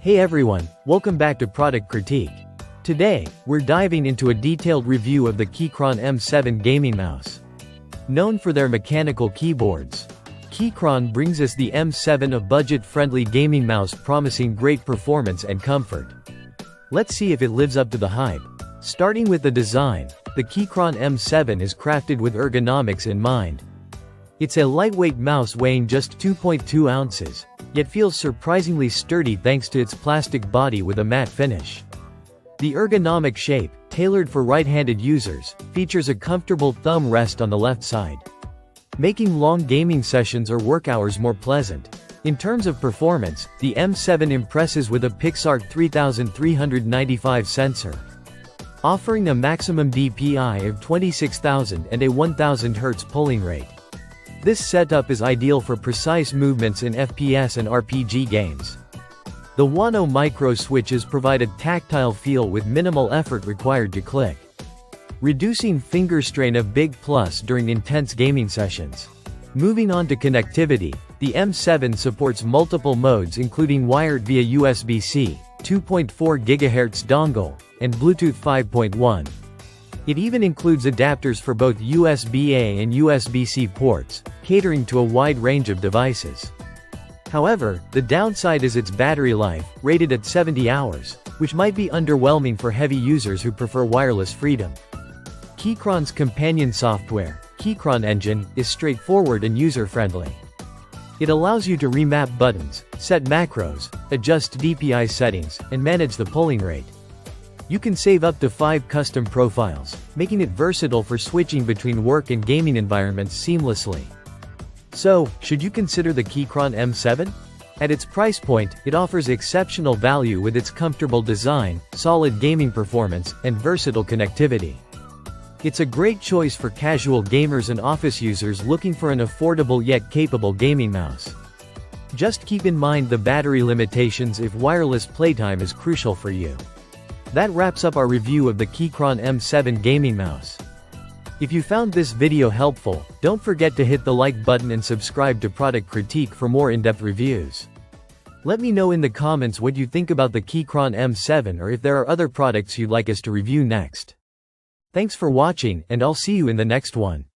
Hey everyone, welcome back to Product Critique. Today, we're diving into a detailed review of the Keychron M7 Gaming Mouse. Known for their mechanical keyboards, Keychron brings us the M7, a budget-friendly gaming mouse promising great performance and comfort. Let's see if it lives up to the hype. Starting with the design, the Keychron M7 is crafted with ergonomics in mind. It's a lightweight mouse weighing just 2.2 ounces, yet feels surprisingly sturdy thanks to its plastic body with a matte finish. The ergonomic shape, tailored for right-handed users, features a comfortable thumb rest on the left side, making long gaming sessions or work hours more pleasant. In terms of performance, the M7 impresses with a Pixart 3395 sensor, offering a maximum DPI of 26,000 and a 1000 Hz polling rate. This setup is ideal for precise movements in FPS and RPG games. The Wano micro switches provide a tactile feel with minimal effort required to click, reducing finger strain, a big plus during intense gaming sessions. Moving on to connectivity, the M7 supports multiple modes including wired via USB-C, 2.4 GHz dongle, and Bluetooth 5.1. It even includes adapters for both USB-A and USB-C ports, catering to a wide range of devices. However, the downside is its battery life, rated at 70 hours, which might be underwhelming for heavy users who prefer wireless freedom. Keychron's companion software, Keychron Engine, is straightforward and user-friendly. It allows you to remap buttons, set macros, adjust DPI settings, and manage the polling rate. You can save up to 5 custom profiles, making it versatile for switching between work and gaming environments seamlessly. So, should you consider the Keychron M7? At its price point, it offers exceptional value with its comfortable design, solid gaming performance, and versatile connectivity. It's a great choice for casual gamers and office users looking for an affordable yet capable gaming mouse. Just keep in mind the battery limitations if wireless playtime is crucial for you. That wraps up our review of the Keychron M7 Gaming Mouse. If you found this video helpful, don't forget to hit the like button and subscribe to Product Critique for more in-depth reviews. Let me know in the comments what you think about the Keychron M7 or if there are other products you'd like us to review next. Thanks for watching, and I'll see you in the next one.